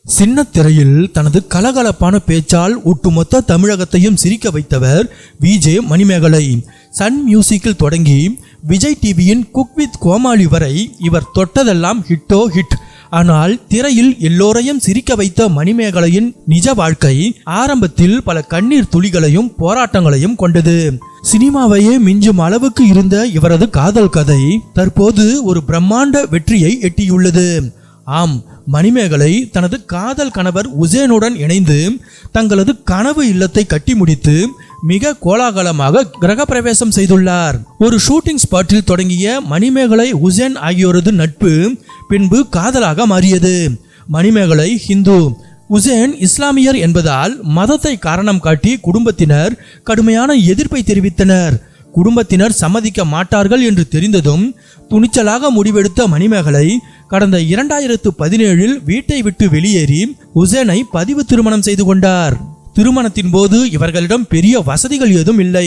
சின்னத்திரையில் தனது கலகலப்பான பேச்சால் ஒட்டுமொத்த தமிழகத்தையும் சிரிக்க வைத்தவர் விஜே மணிமேகலை. சன் மியூசிக்கில் தொடங்கி விஜய் டிவியின் குக் வித் கோமாளி வரை இவர் தொட்டதெல்லாம் ஹிட்டோ ஹிட். ஆனால் திரையில் எல்லோரையும் சிரிக்க வைத்த மணிமேகலையின் நிஜ வாழ்க்கை ஆரம்பத்தில் பல கண்ணீர் துளிகளையும் போராட்டங்களையும் கொண்டது. சினிமாவையே மிஞ்சும் அளவுக்கு இருந்த இவரது காதல் கதை தற்போது ஒரு பிரம்மாண்ட வெற்றியை எட்டியுள்ளது. ஆம், மணிமேகலை தனது காதல் கணவர் உசேனுடன் இணைந்து தங்களது கனவு இல்லத்தை கட்டி முடித்து மிக கோலாகலமாக கிரகப்பிரவேசம் செய்துள்ளார். ஒரு ஷூட்டிங் ஸ்பாட்டில் தொடங்கிய மணிமேகலை உசேன் ஆகியோரது நட்பு பின்பு காதலாக மாறியது. மணிமேகலை ஹிந்து, உசேன் இஸ்லாமியர் என்பதால் மதத்தை காரணம் காட்டி குடும்பத்தினர் கடுமையான எதிர்ப்பை தெரிவித்தனர். குடும்பத்தினர் சம்மதிக்க மாட்டார்கள் என்று தெரிந்ததும் துணிச்சலாக முடிவெடுத்த மணிமேகலை கடந்த 2017 வீட்டை விட்டு வெளியேறி உசேனை பதிவு திருமணம் செய்து கொண்டார். திருமணத்தின் போது இவர்களிடம் பெரிய வசதிகள் எதுவும் இல்லை,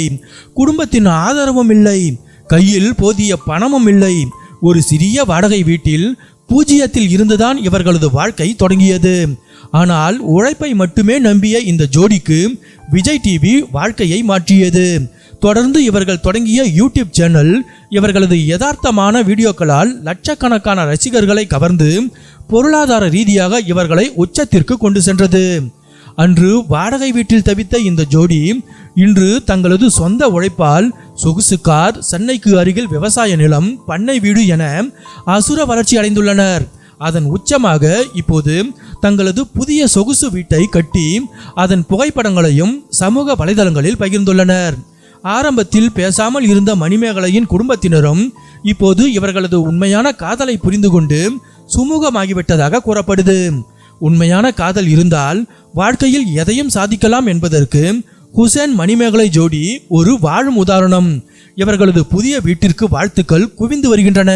குடும்பத்தின் ஆதரவும் இல்லை, கையில் போதிய பணமும் இல்லை. ஒரு சிறிய வாடகை வீட்டில் பூஜ்ஜியத்தில் இருந்துதான் இவர்களது வாழ்க்கை தொடங்கியது. ஆனால் உழைப்பை மட்டுமே நம்பிய இந்த ஜோடிக்கு விஜய் டிவி வாழ்க்கையை மாற்றியது. தொடர்ந்து இவர்கள் தொடங்கிய யூடியூப் சேனல் இவர்களது யதார்த்தமான வீடியோக்களால் லட்சக்கணக்கான ரசிகர்களை கவர்ந்து பொருளாதார ரீதியாக இவர்களை உச்சத்திற்கு கொண்டு சென்றது. அன்று வாடகை வீட்டில் தவித்த இந்த ஜோடி இன்று தங்களது சொந்த உழைப்பால் சொகுசு கார், சென்னைக்கு அருகில் விவசாய நிலம், பண்ணை வீடு என அசுர வளர்ச்சி அடைந்துள்ளனர். அதன் உச்சமாக இப்போது தங்களது புதிய சொகுசு வீட்டை கட்டி அதன் புகைப்படங்களையும் சமூக வலைதளங்களில் பகிர்ந்துள்ளனர். ஆரம்பத்தில் பேசாமல் இருந்த மணிமேகலையின் குடும்பத்தினரும் இப்போது இவர்களது உண்மையான காதலை புரிந்து கொண்டு சுமூகமாகிவிட்டதாக கூறப்படுது. உண்மையான காதல் இருந்தால் வாழ்க்கையில் எதையும் சாதிக்கலாம் என்பதற்கு உசேன் மணிமேகலை ஜோடி ஒரு வாழும் உதாரணம். இவர்களது புதிய வீட்டிற்கு வாழ்த்துக்கள் குவிந்து வருகின்றன.